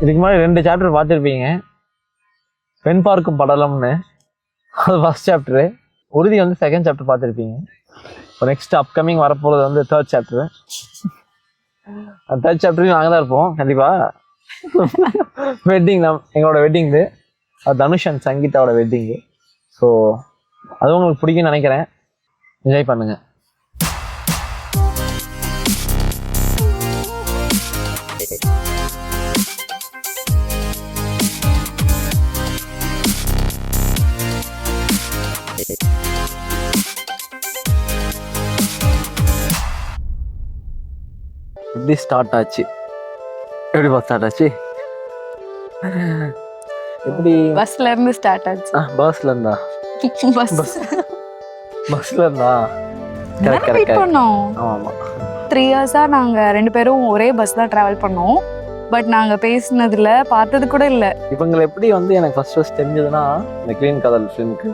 இதுக்கு மாதிரி 2 சாப்டர் பார்த்துருப்பீங்க. பெண் பார்க்கும் படலம்னு, அது ஃபர்ஸ்ட் சாப்டரு. உறுதி வந்து செகண்ட் சாப்டர் பார்த்துருப்பீங்க. இப்போ நெக்ஸ்ட் அப்கமிங் வரப்போகிறது வந்து 3rd சாப்டரு. அந்த 3rd சாப்டரையும் நாங்கள் தான் இருப்போம் கண்டிப்பாக. வெட்டிங் எங்களோட வெட்டிங்கு, அது தனுஷ் அண்ட் சங்கீதாவோட வெட்டிங்கு. ஸோ அது உங்களுக்கு பிடிக்கும்னு நினைக்கிறேன். என்ஜாய் பண்ணுங்க. எப்படி ஸ்டார்ட் ஆச்சு? எப்படிப்பா ஸ்டார்ட் ஆச்சு? எப்படி? பஸ்ல இருந்து ஸ்டார்ட் ஆச்சு. பஸ்ல இருந்தா? பஸ்ல இருந்தா? வெயிட் பண்ணோம். ஆமா 3 இயர்ஸா நாங்க 2 பேரும் ஒரே பஸ் தான் டிராவல் பண்ணோம். பட் நாங்க பேசினதுல பார்த்தது கூட இல்ல. இவங்களை எப்படி வந்து எனக்கு ஃபர்ஸ்ட் தெரிஞ்சதுன்னா, இந்த கிளீன் காதல் ஃபிலிமுக்கு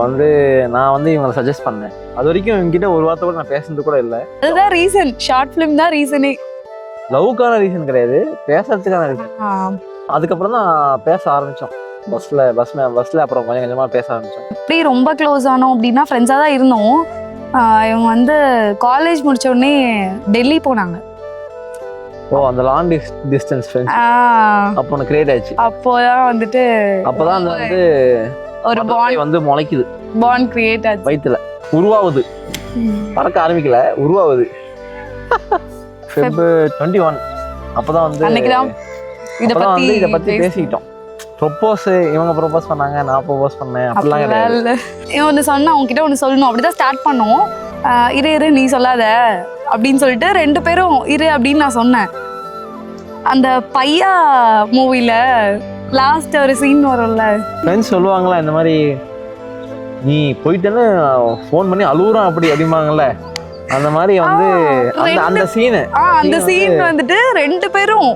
வந்து நான் வந்து இவங்களை சஜஸ்ட் பண்ணேன். அது வரைக்கும் இவங்ககிட்ட ஒரு வார்த்தை கூட நான் பேசுனது கூட இல்லை. அதுதான் ரீசன். ஷார்ட் ஃபிலிம் தான் ரீசனே. லவ்க்கான ரீசன் கிடையாது, பேசுறதுக்கான ரீசன். அதுக்கப்புறம் தான் பேச ஆரம்பிச்சோம் பஸ்ல. அப்புறம் கொஞ்சம் கொஞ்சமா பேச ஆரம்பிச்சோம். எப்படி ரொம்ப க்ளோஸ் ஆனோம் அப்படின்னா ஃப்ரெண்ட்ஸாக தான் இருந்தோம். இவங்க வந்து காலேஜ் முடிச்ச உடனே டெல்லி போனாங்க. ஓ, அந்த லாங் டிஸ்டன்ஸ் ஃப்ரெண்ட்ஸ் அப்போ ஒன்று கிரியேட் ஆச்சு. அப்போதான் வந்துட்டு அப்போதான் அந்த வந்து ஒரு பாண்ட் வந்து முளைக்குது. பாண்ட் கிரியேட் ஆச்சு. வயித்துல உருவாகுது. பறக்க ஆரம்பிக்கல, உருவாகுது. Feb 21 அப்பதான் வந்து அன்னைக்குதான் இதை பத்தி பேசிக்கிட்டோம். ப்ரொப்போஸ் இவங்க ப்ரொப்போஸ் பண்ணாங்க, நான் ப்ரொப்போஸ் பண்ணேன். அப்படிலாம் கிடையாது. இவன் ஒன்று சொன்னா உங்ககிட்ட ஒன்று சொல்லணும் அப்படிதான் ஸ்டார்ட் பண்ணோம். இரு நீ சொல்லாத அப்படின்னு சொல்லிட்டு 2 பேரும் இரு அப்படின்னு நான் சொன்னேன். அந்த பையா மூவில லாஸ்ட் ஒரு சீன் வரும்ல, ஃப்ரெண்ட்ஸ் சொல்லுவாங்களா இந்த மாதிரி நீ போயிட்டேன்னு ஃபோன் பண்ணி அழுகுறான் அப்படி அப்படிம்பாங்கல்ல, அந்த மாதிரி வந்து அந்த சீன் வந்துட்டு 2 பேரும்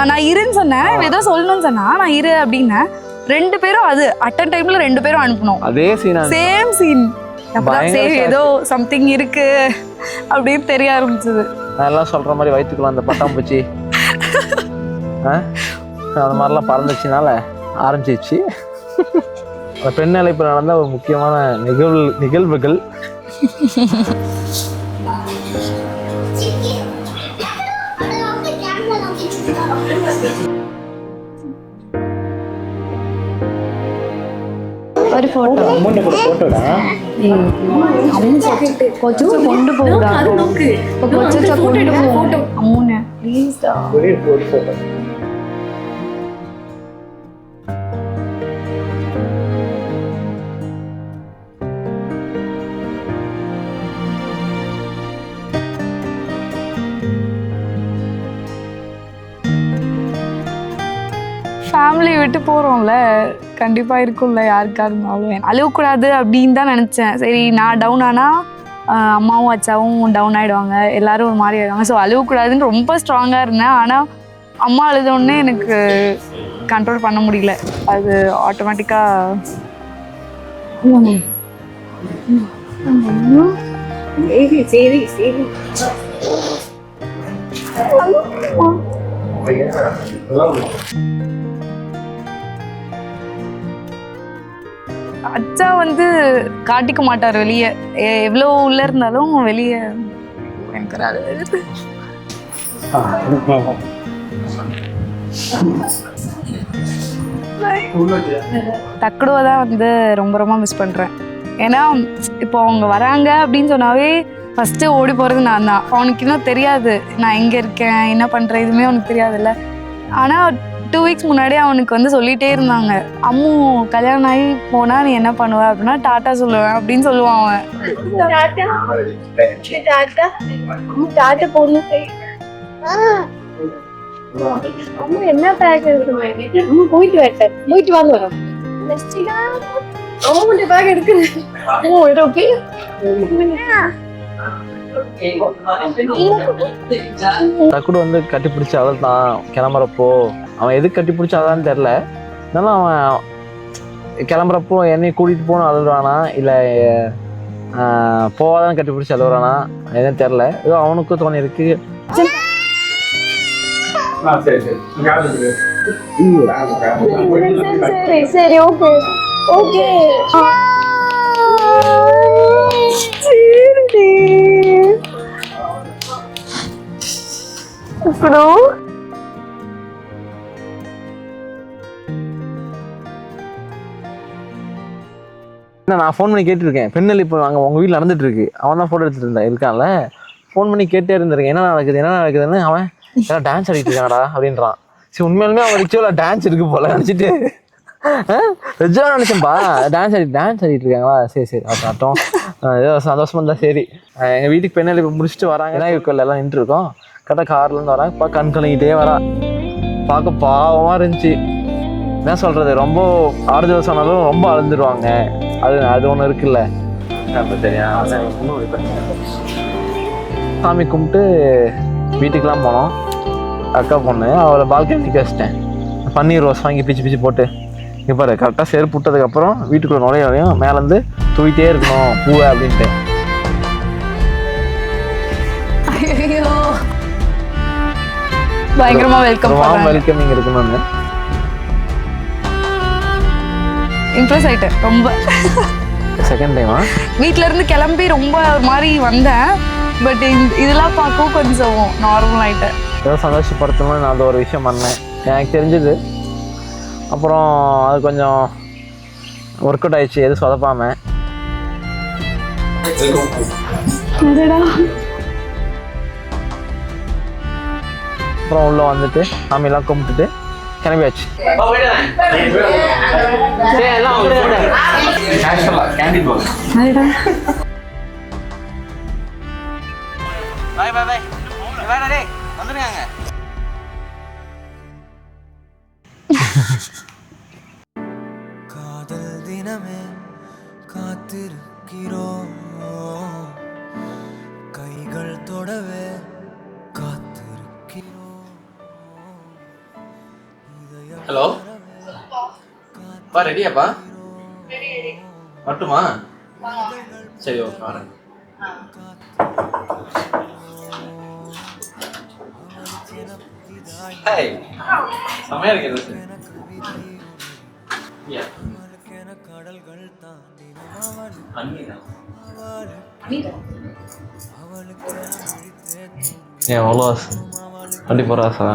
நான் இருன்னு சொன்னேன், ஏதோ சொல்லணும்னு சொன்னா நான் இரு அப்படின்னேன். 2 பேரும் அது அட்டன் டைம்ல 2 பேரும் அனுப்பணும். அதே சீன், சேம் சீன். ஏதோ சம்திங் இருக்கு அப்படின்னு தெரிய ஆரம்பிச்சது. நான் எல்லாம் சொல்ற மாதிரி வயிற்றுக்குள்ள அந்த பட்டாம்பூச்சி அந்த மாதிரிலாம் பறந்துச்சுனால ஆரம்பிச்சிச்சு. அந்த பெண் அழைப்பு நடந்த ஒரு முக்கியமான நிகழ்வுகள். ஒரு போட்டோ போட்டோடா கொண்டு போகுதா? அம்மூனே ப்ளீஸ் டா. போட்டோ ஃபேமிலி விட்டு போகிறோம்ல, கண்டிப்பாக இருக்கும்ல யாருக்கா இருந்தாலும். அழுவக்கூடாது அப்படின்னு தான் நினச்சேன். சரி நான் டவுன் ஆனால் அம்மாவும் அச்சாவும் டவுன் ஆகிடுவாங்க, எல்லோரும் ஒரு மாதிரி ஆகிடுவாங்க. ஸோ அழுவக்கூடாதுன்னு ரொம்ப ஸ்ட்ராங்காக இருந்தேன். ஆனால் அம்மா அழுதோடனே எனக்கு கண்ட்ரோல் பண்ண முடியல. அது ஆட்டோமேட்டிக்காக சரி சரி அச்சா வந்து காட்டிக்க மாட்டார் வெளியே, எவ்வளோ உள்ள இருந்தாலும் வெளியே தக்குடுவை தான் வந்து ரொம்ப ரொம்ப மிஸ் பண்ணுறேன். ஏன்னா இப்போ அவங்க வராங்க அப்படின்னு சொன்னாவே ஃபஸ்ட்டு ஓடி போகிறது நான் தான். அவனுக்கு இன்னும் தெரியாது நான் எங்கே இருக்கேன், என்ன பண்ணுறேன், எதுவுமே அவனுக்கு தெரியாதுல்ல. ஆனால் 2 வீக்ஸ் முன்னாடி அவனுக்கு வந்து சொல்லிட்டே இருந்தாங்க, அம்மு கல்யாணம் ஆகி போனா நீ என்ன பண்ணுவ அப்படின்னா டாட்டா சொல்லுவேன் அப்படின்னு சொல்லுவான் அவன். டாட்டா பொண்ணு அம்மா என்ன பேக் எடுக்கணும்? அம்மா போயிட்டு வரட்டேன், போயிட்டு வாங்க வரோம். அம்மா பேக் எடுக்கிறேன். ஓ இது ஓகே. டக்குனு வந்து கட்டி பிடிச்ச அவள் தான் கிளம்புறப்போ. அவன் எதுக்கு கட்டி பிடிச்ச அதான்னு தெரில. இருந்தாலும் அவன் கிளம்புறப்போ என்னையும் கூட்டிகிட்டு போகணும் அழுகுறானா இல்லை போவாதான் கட்டி பிடிச்சி அழுகுறானா எதுவும் தெரில. ஏதோ அவனுக்கும் தோணி இருக்கு. சரி ஓகே ஓகே. அப்புறம் நான் ஃபோன் பண்ணி கேட்டுருக்கேன். பெண்ணல் இப்போ அங்கே உங்கள் வீட்டில் நடந்துட்டு இருக்கு. அவன் தான் ஃபோட்டோ எடுத்துட்டு இருந்தான் இருக்கான்ல. ஃபோன் பண்ணி கேட்டே இருந்திருக்கேன் என்ன நடக்குதுன்னு. அவன் எல்லாம் டான்ஸ் ஆடிட்டு இருக்காடா அப்படின்றான். சரி உண்மையாலுமே அவன் ரிச்சுவலாக டான்ஸ் இருக்கு போல நினச்சிட்டு ரிச்சுவலாக நினச்சேன்ப்பா டான்ஸ் ஆடிட்டு இருக்காங்களா. சரி ஆட்டம் ஏதோ சந்தோஷமா இருந்தா சரி. எங்கள் வீட்டுக்கு பெண்ணல் இப்போ முடிச்சுட்டு வராங்க. ஏன்னா வீட்டுக்குள்ள எல்லாம் நின்று இருக்கோம். கரெக்டாக கார்லேருந்து வராங்க. கண் கலங்கிட்டே வரா. பார்க்க பாவமாக இருந்துச்சு. என்ன சொல்கிறது, ரொம்ப ஆறுதல் சொன்னாலும் ரொம்ப அழுந்துருவாங்க. அது ஒன்று இருக்குல்ல. சரியா சாமி கும்பிட்டு வீட்டுக்கெலாம் போனோம். அக்கா பொண்ணு அவளை பால்கனிக்கு வச்சிட்டேன். பன்னீர் ரோஸ் வாங்கி பிச்சு போட்டு இங்கே பாரு கரெக்டாக செருப்பு விட்டதுக்கப்புறம் வீட்டுக்குள்ள நுழையும் மேலேருந்து தூக்கிட்டே இருக்கணும் பூவை அப்படின்ட்டு. பயங்கரமா வெல்கமிங் இருக்கணும்னு இம்ப்ரெஸ் ஆயிட்டேன் ரொம்ப. செகண்ட் டைமா வீட்ல இருந்து கிளம்பி ரொம்ப ஒரு மாதிரி வந்தேன். பட் இதெல்லாம் பார்க்கவும் கொஞ்சம் நார்மல் ஆயிட்டேன். ஏதோ சந்தோஷப்படுத்தணும்னு நான் அது ஒரு விஷயம் பண்ணேன் எனக்கு தெரிஞ்சது. அப்புறம் அது கொஞ்சம் ஒர்க் அவுட் ஆயிடுச்சு எதுவும் சொதப்பாம. அப்புறம் உள்ள வந்துட்டு சாமியெல்லாம் கும்பிட்டுட்டு கிளம்பியாச்சு. காதல் தினமே காத்திருக்கிறோம், கைகள் தொடவே காத்திருக்கிறோம். ஹலோ பா, ரெடியாப்பா? மட்டுமா? சரி ஓகே வரேன். ஹாய், செமையா இருக்கு ட்ரெஸ். கடல்கள் தாண்டி ஏன் அவ்வளோ ஆசை? 24 ஆசா?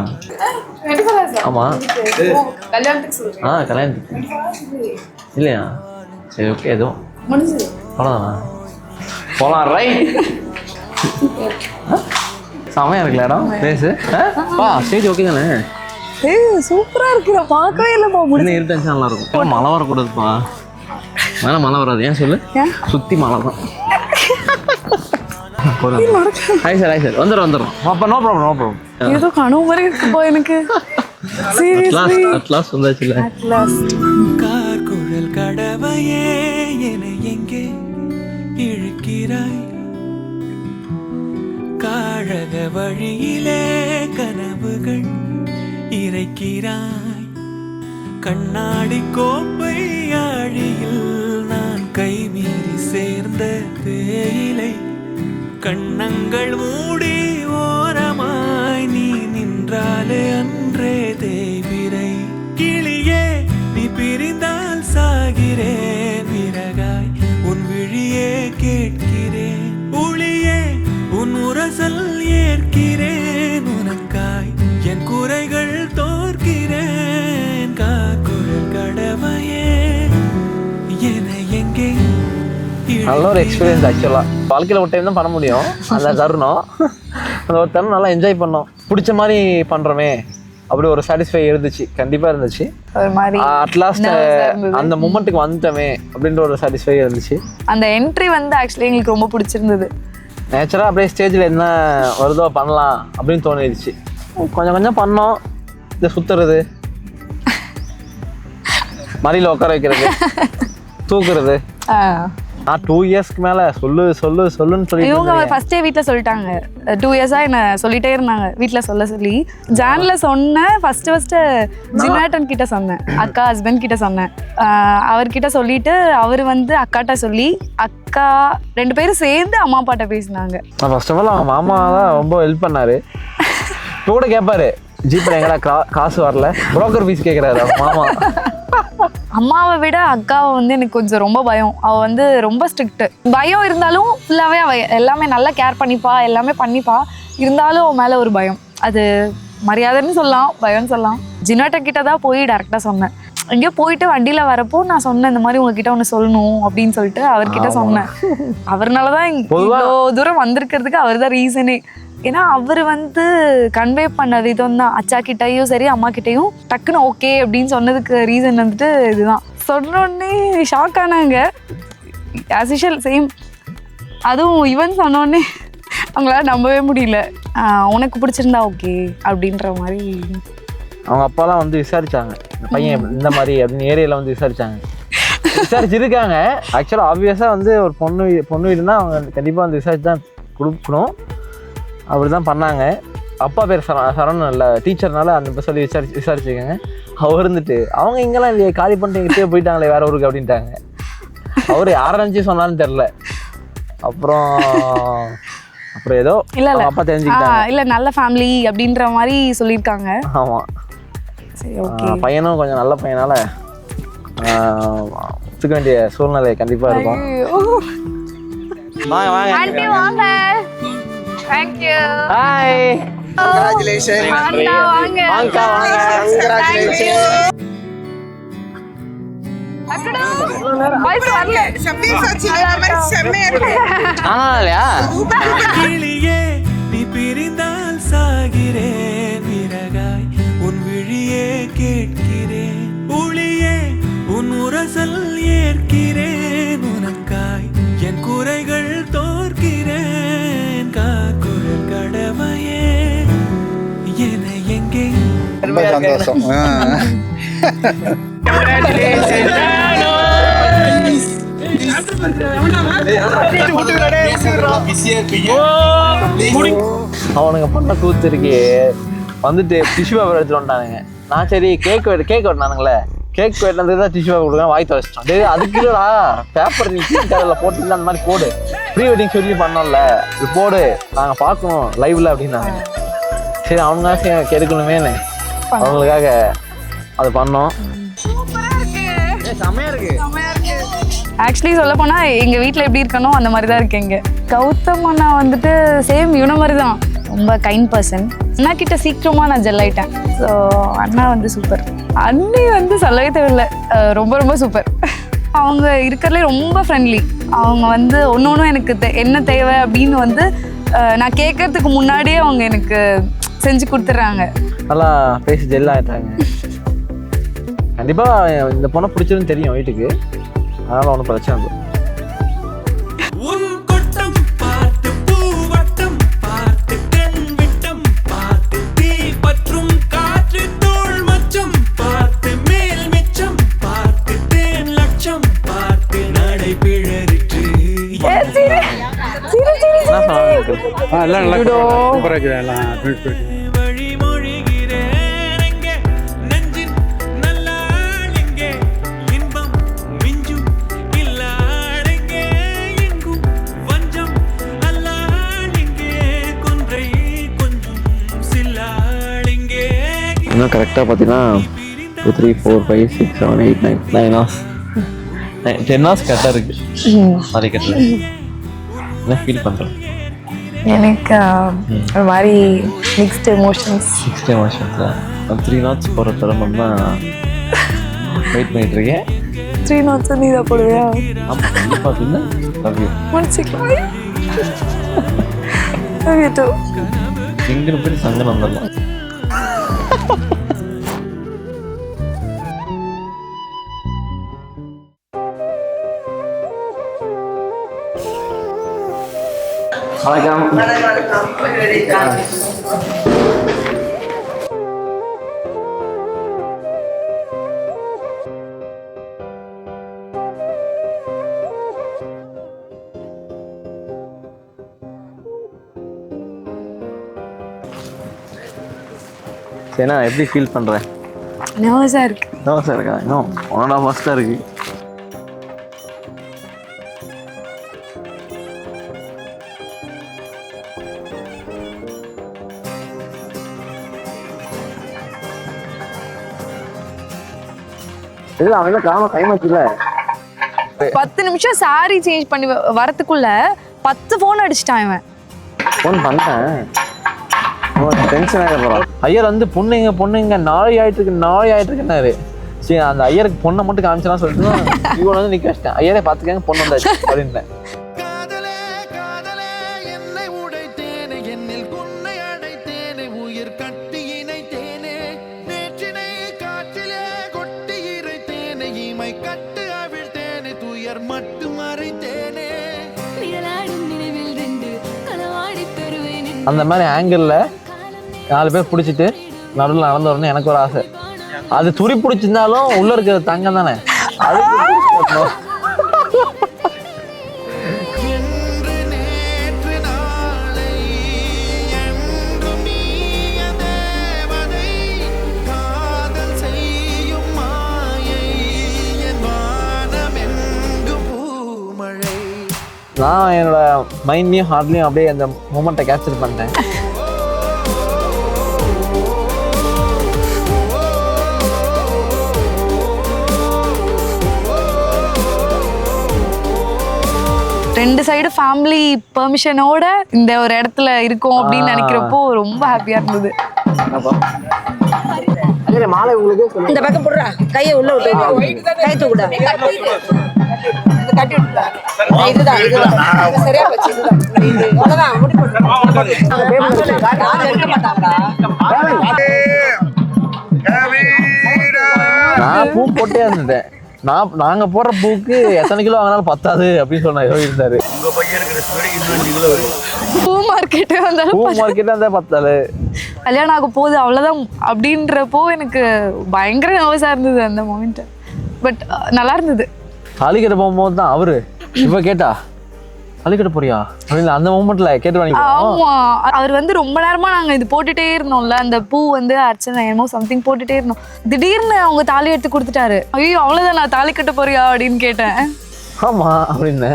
ஆமாம். கல்யாணத்துக்கு இல்லையா? சரி ஓகே எதுவும் அவ்வளோதானா? போகலாம் ரைட். செமையா இருக்குல்ல இடம் பிளேஸு? ஸ்டேஜ் ஓகே தானே? சூப்பரா இருக்குடா, பார்க்கவே இல்லைப்பா. இன்னும் இருந்துச்சு நல்லா இருக்கும். மழை வரக்கூடாதுப்பா. மேலே மழை வராது. ஏன் சொல்லு, சுற்றி மழை தான். ஹாய் சார் வந்துடும். அப்போ நோ ப்ராப்ளம். ஏதோ கனவு மாதிரி இருக்குப்பா எனக்கு. அட்லாஸ்ட் வந்தாச்சுல்ல. கார்குழல் கடவையே என்னை எங்கே இழுக்கிறாய், காழக வழியிலே கனவுகள் இறைக்கிறாய், கண்ணாடி கோப்பை ஆழியில் நான் கைமீறி சேர்ந்த தேயிலை, கண்ணங்கள் மூடி ஓரமாய் நீ நின்றாலே அன்றே தேவிரை, கிளியே நீ பிரிந்தால் சாகிறேன், விறகாய் உன் விழியே கேட்கிறேன், ஒளியே உன் உரசல் ஏற்கிறேன், உனக்காய் என் குறைகள் தோற்கிறேன், காக்குழல் கடமையே என எங்கே. நல்ல ஒரு எக்ஸ்பீரியன்ஸ். ஆக்சுவலாக வாழ்க்கையில் ஒரு டைம் தான் பண்ண முடியும் அந்த தருணம். அந்த ஒரு தருணம் நல்லா என்ஜாய் பண்ணோம். பிடிச்ச மாதிரி பண்ணுறோமே அப்படி ஒரு சாட்டிஸ்ஃபை இருந்துச்சு, கண்டிப்பாக இருந்துச்சு. ஒரு மாதிரி அட்லாஸ்ட் nervous-ஆ இருந்தது. அந்த மூமெண்ட்டுக்கு வந்துட்டோமே அப்படின்ற ஒரு சாட்டிஸ்ஃபை இருந்துச்சு. அந்த என்ட்ரி வந்து ஆக்சுவலி எங்களுக்கு ரொம்ப பிடிச்சிருந்தது. நேச்சராக அப்படியே ஸ்டேஜில் என்ன வருதோ பண்ணலாம் அப்படின்னு தோணிடுச்சு. கொஞ்சம் கொஞ்சம் பண்ணோம். இந்த சுற்றுறது, மடியில் உட்கார வைக்கிறது, தூக்குறது. நான் 2 இயர்ஸ்க்கு மேலே சொல்லுன்னு சொல்லி இவங்க ஃபர்ஸ்டே வீட்டில் சொல்லிட்டாங்க. 2 இயர்ஸாக என்ன சொல்லிட்டே இருந்தாங்க வீட்டில் சொல்லி. ஜான்ல சொன்னேன் ஃபர்ஸ்ட்டு ஜினாட்டன் கிட்ட சொன்னேன், அக்கா ஹஸ்பண்ட் கிட்ட சொன்னேன். அவர்கிட்ட சொல்லிட்டு அவர் வந்து அக்காட்ட சொல்லி அக்கா 2 பேரும் சேர்ந்து அம்மா அப்பாட்ட பேசினாங்க. ஃபர்ஸ்ட் ஆஃப் ஆல் அவங்க மாமா தான் ரொம்ப ஹெல்ப் பண்ணாரு. இப்போ கூட கேட்பாரு, ஜிபே எங்கடா காசு வரல, புரோக்கர் ஃபீஸ் கேட்குறாரு அவங்க மாமா. அம்மாவை விட அக்காவை வந்து எனக்கு கொஞ்சம் ரொம்ப பயம். அவள் வந்து ரொம்ப ஸ்ட்ரிக்ட். பயம் இருந்தாலும் ஃபுல்லாகவே அவள் எல்லாமே நல்லா கேர் பண்ணிப்பா, எல்லாமே பண்ணிப்பா. இருந்தாலும் அவன் மேலே ஒரு பயம். அது மரியாதைன்னு சொல்லலாம், பயம்னு சொல்லலாம். ஜினாட்ட கிட்ட தான் போய் டேரெக்டாக சொன்னேன். எங்கேயோ போயிட்டு வண்டியில் வரப்போ நான் சொன்னேன், இந்த மாதிரி உங்ககிட்ட ஒன்று சொல்லணும் அப்படின்னு சொல்லிட்டு அவர்கிட்ட சொன்னேன். அவர்னால தான் இவ்வளோ தூரம் வந்திருக்கிறதுக்கு அவர் தான் ரீசனே. ஏன்னா அவர் வந்து கன்வே பண்ண விதம் தான், அச்சா கிட்டையும் சரி அம்மா கிட்டையும் டக்குன்னு ஓகே அப்படின்னு சொன்னதுக்கு ரீசன் வந்துட்டு இதுதான். சொன்னோடனே ஷாக் ஆனாங்க, ஆஸ் யூஷுவல் சேம். அதுவும் இவன் சொன்னோடனே அவங்களால நம்பவே முடியல. உனக்கு பிடிச்சிருந்தா ஓகே அப்படின்ற மாதிரி. அவங்க அப்பாலாம் வந்து விசாரிச்சாங்க, இந்த பையன் இந்த மாதிரி அப்படின்னு ஏரியாவில் வந்து விசாரிச்சிருக்காங்க. ஆக்சுவலாக ஆப்வியஸாக வந்து ஒரு பொண்ணு வீடுனா அவங்க கண்டிப்பாக வந்து விசாரிச்சு தான் கொடுக்கணும். அப்படி தான் பண்ணாங்க. அப்பா பேர் சரவணன் இல்லை, டீச்சர்னால அந்த சொல்லி விசாரிச்சுருக்காங்க. அவர் இருந்துட்டு அவங்க இங்கெல்லாம் இல்லையே, காலி பண்ணிட்டு எங்கிட்டே போயிட்டாங்களே வேற ஊருக்கு அப்படின்ட்டாங்க. அவர் யாரை நினச்சி சொன்னாலும் தெரில. அப்புறம் ஏதோ இல்லை அப்பா தெரிஞ்சுக்கிட்டாங்க, இல்லை நல்ல ஃபேமிலி அப்படின்ற மாதிரி சொல்லியிருக்காங்க. ஆமாம், சரி ஓகே. பையனும் கொஞ்சம் நல்ல பையனால ஒத்துக்க வேண்டிய சூழ்நிலை கண்டிப்பாக இருக்கும். வாங்க வாங்க ஆண்டி வாங்க. Thank you. Hi. Congratulations. வாங்க வாங்க. வாங்கக்கா வாங்க. Congratulations. அக்கடா வாய்ஸ் வரல. ஷபீர் சச்சி மாதிரி செம்மையா இருக்கு. ஆனாலையா கிளியே நீ பிரிந்தால் சாகிறேன், விறகாய் உன் விழியே கேட்கிறேன், ஒளியே உன் உரசல் ஏற்கிறேன், உனக்காய் என் குறைகள் தோற்கிறேன், காக்குரல் கடமையே என எங்கே. ரொம்ப சந்தோஷம். அவனுங்க பண்ண கூத்து இருக்கே வந்துட்டு டிஷ்யூ பேப்பர் எடுத்துட்டு வந்துட்டானுங்க. நான் சரி கேக் வெட்டினானுங்களே, கேக் வெட்டினதுக்கு தான் டிஷ்யூ பேப்பர் கொடுக்க வாய் துவைச்சிட்டோம். டே அதுக்கு இல்லடா, பேப்பர் நீ அதில் போட்டு அந்த மாதிரி போடு, ப்ரீ வெட்டிங் சொல்லி பண்ணோம்ல இது போடு, நாங்கள் பார்க்கணும் லைவ்ல அப்படின்னாங்க. சரி அவனுங்க கெடுக்கணுமேனு அவங்களுக்காக அது பண்ணோம். செம்மையா இருக்கு. ஆக்சுவலி சொல்ல போனால் எங்கள் வீட்டில் எப்படி இருக்கணும் அந்த மாதிரி தான் இருக்கேங்க. கௌதம் அண்ணா வந்துட்டு சேம் இவனை மாதிரி தான், ரொம்ப கைண்ட் பர்சன். அண்ணா கிட்ட சீக்கிரமாக நான் ஜெல் ஆயிட்டேன். ஸோ அண்ணா வந்து சூப்பர். அண்ணி வந்து சொல்லவே தேவையில்லை, ரொம்ப ரொம்ப சூப்பர். அவங்க இருக்கிறதுலே ரொம்ப ஃப்ரெண்ட்லி. அவங்க வந்து ஒன்று எனக்கு என்ன தேவை அப்படின்னு வந்து நான் கேட்கறதுக்கு முன்னாடியே அவங்க எனக்கு செஞ்சு கொடுத்துட்றாங்க. நல்லா பேசி ஜெல் ஆகிட்டாங்க. கண்டிப்பாக இந்த பொண்ணை பிடிச்சதுன்னு தெரியும் வீட்டுக்கு, அதனால் ஒன்றும் பிரச்சனை இல்லை. உன் கொட்டம் பார்த்து பூவட்டம் பார்த்து கண் விட்டம் பார்த்து தீ பற்றும் காற்று தோள் மச்சம் பார்த்து மேல் மிச்சம் பார்த்து தேன் லட்சம் பார்த்து நடை பிழறிற்று. வழிமொழிகிறேன் எங்கே நெஞ்சின் நல்லாள் எங்கே, இன்பம் மிஞ்சும் இல்லாள் எங்கே, எங்கும் வஞ்சம் அல்லாள் எங்கே, கொன்றை கொஞ்சம் சில்லாள் எங்கே. இன்னும் கரெக்டாக பார்த்தீங்கன்னா 2 3 4 5 6 7 8 9 9 hours 10 hours கரெக்டாக இருக்கு. மாதிரி கட்டல என்ன ஃபீல் பண்ணுறேன்? எனக்கு ஒரு மாதிரி மிக்ஸ்டு எமோஷன்ஸ். 60 emotions 3 knots போகிற தருணம் தான் வெயிட் பண்ணிட்டு இருக்கேன். 3 knots நீ தான் போடுவியா? ஆமாம் கண்டிப்பாக பார்த்தீங்கன்னா love you. Love you too. எங்கே போய் சங்கடம் வந்துடலாம். சரிண்ணா எப்படி ஃபீல் பண்ணுறேன்? நர்வஸாக இருக்கு. நர்வஸாக இருக்கா? இன்னும் 1.5 hours தான் இருக்கு. இல்லை அவன் காம கைமாச்சுல 10 நிமிஷம் சாரி சேஞ்ச் பண்ணி வரத்துக்குள்ள 10 ஃபோன் அடிச்சிட்டான் இவன். ஃபோன் பண்ணேன். டென்ஷன் ஆகிட போகிறான். ஐயர் வந்து பொண்ணுங்க நாளை ஆகிட்டு இருக்குன்னாரு. சரி அந்த ஐயருக்கு பொண்ணை மட்டும் காமிச்சலாம் சொல்லிட்டு இவனை வந்து நிற்க வச்சிட்டேன். ஐயரே பார்த்துக்காங்க பொண்ணு வந்தாச்சு அப்படின்ட்டேன். காதலே காதலே என்னை உடைத்தேனே என்னில் உன்னை அடைத்தேனே உயிர் கட்டி இணைத்தேனே நேற்றினை காற்றிலே கொட்டி இறைத்தேனே இமை கட்டு அவிழ்த்தேனே துயர் மட்டும் மறைத்தேனே. அந்த மாதிரி ஆங்கிளில் 4 பேர் பிடிச்சிட்டு நடுவில் நடந்து வரணும்னு எனக்கு ஒரு ஆசை. அது துரி பிடிச்சிருந்தாலும் உள்ள இருக்கிற தங்கம் தானே அதுக்கு என்று நேற்று நாளை என்றும் நீய தேவதை காதல் செய்யும் மாயை என் வானம் எங்கும் பூமழை. நான் என்னோட மைண்ட்லையும் ஹார்ட்லையும் அப்படியே அந்த மூமெண்ட்டை கேப்சர் பண்ணிட்டேன். ரெண்டு சைடு ஃபேமிலி பெர்மிஷனோட இந்த ஒரு இடத்துல இருக்கோம் அப்படின்னு நினைக்கிறப்போ ரொம்ப ஹாப்பியா இருந்தது. மாலை உங்களுக்கு இந்த பக்கம் போடுறா கையை உள்ள விட்டு கை தூக்குடா கட்டி விட்டுடா. இதுதான் சரியா போச்சு. அவ்வளவுதான் முடி போட்டு எடுக்க மாட்டாங்களா? நான் பூ போட்டே இருந்தேன். நாங்க போடுற பூக்கு எத்தனை கிலோ வாங்கினாலும் பத்தாது அப்படின்னு சொன்னாரு இருந்தாரு. பூ மார்க்கெட்டே வந்தா பத்தாது. கல்யாணம் ஆக போகுது அவ்வளவுதான் அப்படின்றப்போ எனக்கு பயங்கர நர்வஸா இருந்தது அந்த மொமெண்ட். பட் நல்லா இருந்தது. தாலிக்கட்ட போகும்போது தான் அவரு இப்ப கேட்டா தாலிக்கட்ட போறியா அப்படின்னு அந்த மொமெண்ட்ல கேட்டு வாங்கிப்போம். ஆமா அவர் வந்து ரொம்ப நேரமா நாங்க இது போட்டுட்டே இருந்தோம்ல, அந்த பூ வந்து அர்ச்சனை என்னமோ சம்திங் போட்டுட்டே இருந்தோம். திடீர்னு அவங்க தாலி எடுத்து கொடுத்துட்டாரு. ஐயோ அவ்வளவுதான் நான் தாலி கட்ட போறியா அப்படின்னு கேட்டேன். ஆமா அப்படின்னு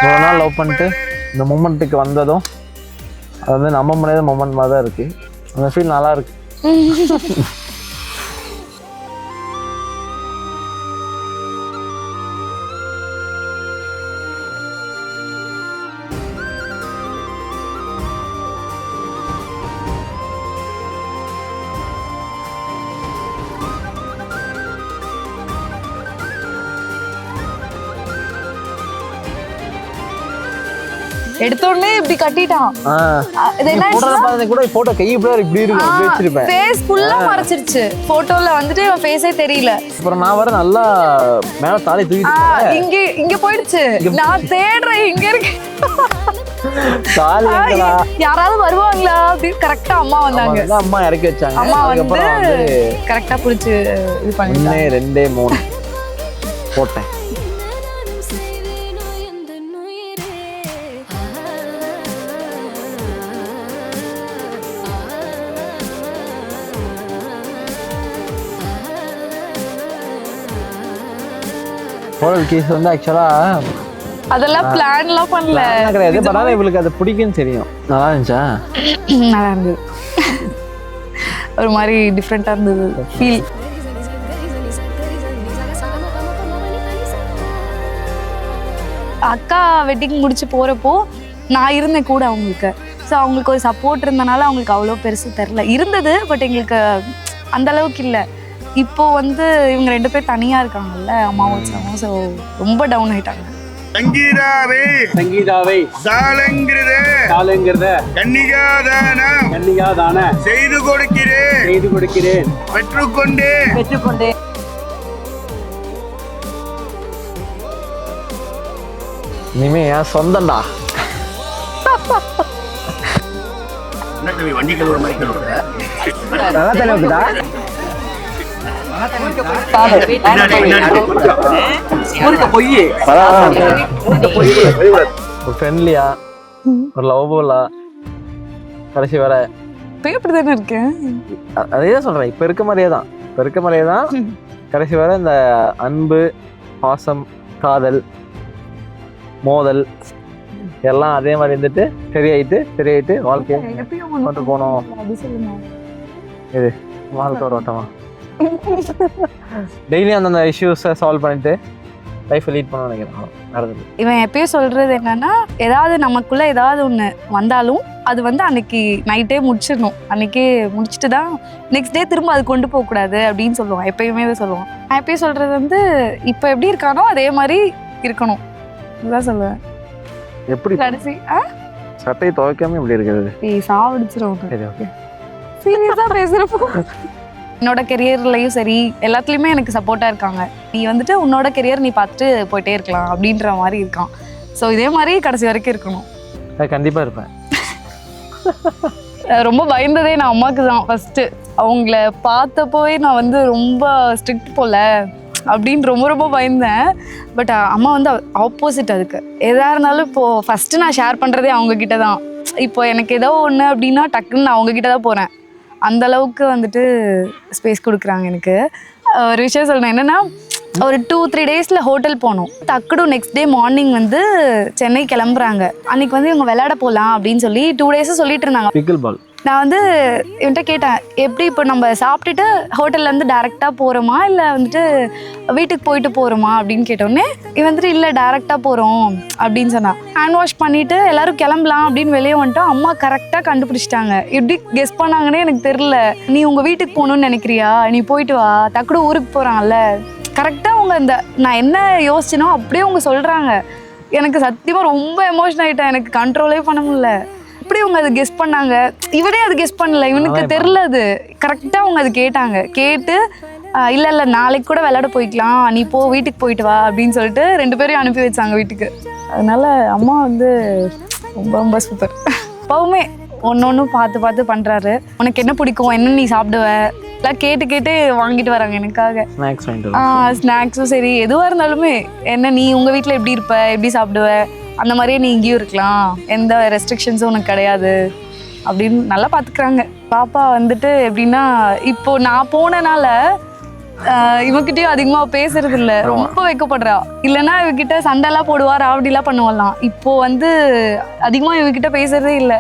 ஒரு நாள் லவ் பண்ணிட்டு இந்த மொமெண்ட்டுக்கு வந்ததும் அது வந்து நம்ப முடியாத மொமெண்ட் மாதிரி தான் இருக்கு. அந்த ஃபீல் நல்லா இருக்கு. எடுத்தோடனே இப்படி கட்டிட்டான். இது என்ன கூட போட்டோ கை இப்படி இருக்கு அப்படி வச்சிருப்பேன். ஃபேஸ் ஃபுல்லா மறைச்சிருச்சு. போட்டோல வந்துட்டு அவன் ஃபேஸே தெரியல. அப்புறம் நான் வர நல்லா மேல தாலி தூக்கிட்டு இங்க போயிடுச்சு. நான் தேடுறேன் இங்க இருக்கு தாலி. யாராவது வருவாங்களா அப்படின்னு கரெக்டா அம்மா வந்தாங்க. அம்மா இறக்கி வச்சாங்க. அம்மா வந்து கரெக்டா புடிச்சு இது பண்ணி 1 2 3 போட்டேன். கோடல் கேஸ் வந்து ஆக்சுவலா அதெல்லாம் பிளான்லாம் பண்ணல கிடையாது. பரவாயில்ல இவளுக்கு அது பிடிக்கும்னு தெரியும். நல்லா இருந்துச்சா? நல்லா இருந்தது. ஒரு மாதிரி டிஃப்ரெண்டா இருந்தது ஃபீல். அக்கா வெட்டிங் முடிச்சு போறப்போ நான் இருந்தேன் கூட அவங்களுக்கு. ஸோ அவங்களுக்கு ஒரு சப்போர்ட் இருந்தனால அவங்களுக்கு அவ்வளோ பெருசு தெரில இருந்தது. பட் எங்களுக்கு அந்த அளவுக்கு இல்லை. இப்போ வந்து இவங்க 2 பேர் தனியாக இருக்காங்கல்ல, அம்மாவும் வச்சாங்க. ஸோ ரொம்ப டவுன் ஆயிட்டாங்க. சங்கீதாவை சங்கீதாவை சாலங்கிருத காலங்கிறத கன்னிகாதானம் கன்னிகாதான செய்து கொடுக்கிறேன் பெற்றுக்கொண்டே இனிமே என் சொந்தம்டா. வண்டி கழுவுற மாதிரி கழுவுற நல்லா தானே இருக்குதா? ஒரு ஃப்ரெண்ட்லியா, ஒரு லவ்வபுல்லா, கடைசி வர இப்போ இப்படி தானே இருக்கேன். அதே தான் சொல்றேன். இப்ப இருக்க மாதிரியே தான் கடைசி வர இந்த அன்பு, பாசம், காதல், மோதல் எல்லாம் அதே மாதிரி இருந்துட்டு சரியாயிட்டு வாழ்க்கையை கொண்டு போனோம். இது வாழ்க்கை ஒரு ஓட்டமா டெய்லி அந்தந்த இஷ்யூஸை சால்வ் பண்ணிட்டு லைஃப்பை லீட் பண்ண நினைக்கிறேன். நடந்தது இவன் எப்பயும் சொல்றது என்னன்னா, ஏதாவது நமக்குள்ள ஏதாவது ஒன்று வந்தாலும் அது வந்து அன்னைக்கு நைட்டே முடிச்சிடணும். அன்னைக்கே முடிச்சுட்டு தான் நெக்ஸ்ட் டே திரும்ப அது கொண்டு போகக்கூடாது அப்படின்னு சொல்லுவான். எப்பயுமே சொல்லுவான். நான் எப்பயும் சொல்றது வந்து இப்போ எப்படி இருக்கானோ அதே மாதிரி இருக்கணும் இதுதான் சொல்லுவேன். எப்படி கடைசி சட்டையை துவைக்காம இப்படி இருக்கிறது? சாவடிச்சிரும். சரி, ஓகே. சீரியஸா பேசுறப்போ என்னோட கெரியர்லையும் சரி எல்லாத்துலேயுமே எனக்கு சப்போர்ட்டாக இருக்காங்க. நீ வந்துட்டு உன்னோட கெரியர் நீ பார்த்துட்டு போயிட்டே இருக்கலாம் அப்படின்ற மாதிரி இருக்கான். ஸோ இதே மாதிரி கடைசி வரைக்கும் இருக்கணும். கண்டிப்பாக இருப்பேன். ரொம்ப பயந்ததே நான் அம்மாவுக்கு தான் ஃபஸ்ட்டு. அவங்கள பார்த்தப்போவே நான் வந்து ரொம்ப ஸ்ட்ரிக்ட் போல அப்படின்னு ரொம்ப பயந்தேன். பட் அம்மா வந்து ஆப்போசிட். அதுக்கு எதாக இருந்தாலும் இப்போது ஃபஸ்ட்டு நான் ஷேர் பண்ணுறதே அவங்கக்கிட்ட தான். இப்போ எனக்கு ஏதோ ஒன்று அப்படின்னா டக்குன்னு நான் அவங்கக்கிட்ட தான் போகிறேன். அந்த அளவுக்கு வந்துட்டு ஸ்பேஸ் கொடுக்குறாங்க எனக்கு. ஒரு விஷயம் சொல்லணும் என்னென்னா, ஒரு 2-3 டேஸில் ஹோட்டல் போனோம். டக்குனு நெக்ஸ்ட் டே மார்னிங் வந்து சென்னை கிளம்புறாங்க. அன்றைக்கி வந்து இவங்க விளையாட போகலாம் அப்படின்னு சொல்லி 2 டேஸும் சொல்லிட்டு இருந்தாங்க. Pickle ball. நான் வந்து இவன்கிட்ட கேட்டேன், எப்படி இப்போ நம்ம சாப்பிட்டுட்டு ஹோட்டல்லேருந்து டேரெக்டாக போகிறோமா இல்லை வந்துட்டு வீட்டுக்கு போயிட்டு போகிறோமா அப்படின்னு கேட்டோடனே இவன் வந்துட்டு இல்லை டேரெக்டாக போகிறோம் அப்படின்னு சொன்னான். ஹேண்ட் வாஷ் பண்ணிவிட்டு எல்லோரும் கிளம்பலாம் அப்படின்னு வெளியே வந்துட்டோம். அம்மா கரெக்டாக கண்டுபிடிச்சிட்டாங்க. எப்படி கெஸ் பண்ணாங்கன்னே எனக்கு தெரில. நீ உங்கள் வீட்டுக்கு போகணுன்னு நினைக்கிறியா, நீ போயிட்டு வா, டக்குனு ஊருக்கு போகிறாங்கல்ல. கரெக்டாக அவங்க இந்த நான் என்ன யோசிச்சினோ அப்படியே அவங்க சொல்கிறாங்க. எனக்கு சத்தியமாக ரொம்ப எமோஷன் ஆகிட்டேன். எனக்கு கண்ட்ரோலே பண்ண முடியல. எப்படி அவங்க அது கெஸ் பண்ணாங்க. இவனே அது கெஸ் பண்ணல, இவனுக்கு தெரில. அது கரெக்டாக அவங்க அது கேட்டாங்க. கேட்டு இல்லை நாளைக்கு கூட விளையாட போய்க்கலாம், நீ போ வீட்டுக்கு போயிட்டு வா அப்படின்னு சொல்லிட்டு 2 பேரையும் அனுப்பி வச்சாங்க வீட்டுக்கு. அதனால அம்மா வந்து ரொம்ப சூப்பர். எப்பவுமே ஒன்று பார்த்து பண்ணுறாரு. உனக்கு என்ன பிடிக்கும், என்ன நீ சாப்பிடுவ எல்லாம் கேட்டு வாங்கிட்டு வராங்க எனக்காக. ஸ்நாக்ஸும் சரி எதுவாக இருந்தாலுமே என்ன நீ உங்கள் வீட்டில் எப்படி இருப்ப, எப்படி சாப்பிடுவ, அந்த மாதிரியே நீ இங்கேயும் இருக்கலாம், எந்த ரெஸ்ட்ரிக்ஷன்ஸும் உனக்கு கிடையாது அப்படின்னு நல்லா பார்த்துக்குறாங்க. பாப்பா வந்துட்டு எப்படின்னா, இப்போ நான் போனனால இவகிட்டயும் அதிகமாக பேசுறது இல்லை. ரொம்ப வைக்கப்படுறா. இல்லைன்னா இவகிட்ட சண்டைலாம் போடுவா, ராவடிலாம் பண்ணுவாலாம். இப்போ வந்து அதிகமாக இவகிட்ட பேசுறதே இல்லை.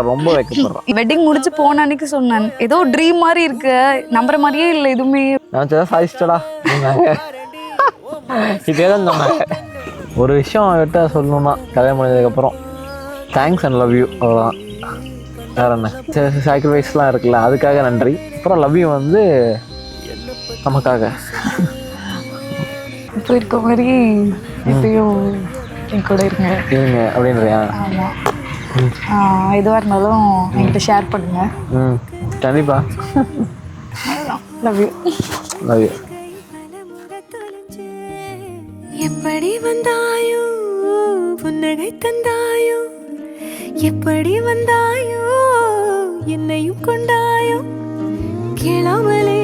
ரொம்ப வைக்கப்படுறா. வெட்டிங் முடிச்சு போன அன்னைக்கு சொன்னேன், ஏதோ ட்ரீம் மாதிரி இருக்கு, நம்புற மாதிரியே இல்லை எதுவுமே. சாதிச்சிட்டடா இதேதான் சொன்னாங்க. ஒரு விஷயம் அவர்கிட்ட சொல்லணும்னா, கல்யாணம் பண்ணதுக்கப்புறம் தேங்க்ஸ் அண்ட் லவ் யூ, அவ்வளோதான். வேற என்ன சாக்ரிஃபைஸ்லாம் இருக்குல்ல, அதுக்காக நன்றி. அப்புறம் லவ் யூ வந்து நமக்காக இப்போ இருக்க மாதிரி இப்பயும் என் கூட இருங்க அப்படின்றியா? ஆமாம், எதுவாக இருந்தாலும் என்கிட்ட ஷேர் பண்ணுங்க. கண்டிப்பா. Love you. Love you. எப்படி வந்தாயோ புன்னகை தந்தாயோ, எப்படி வந்தாயோ என்னையும் கொண்டாயோ, கேளாமலே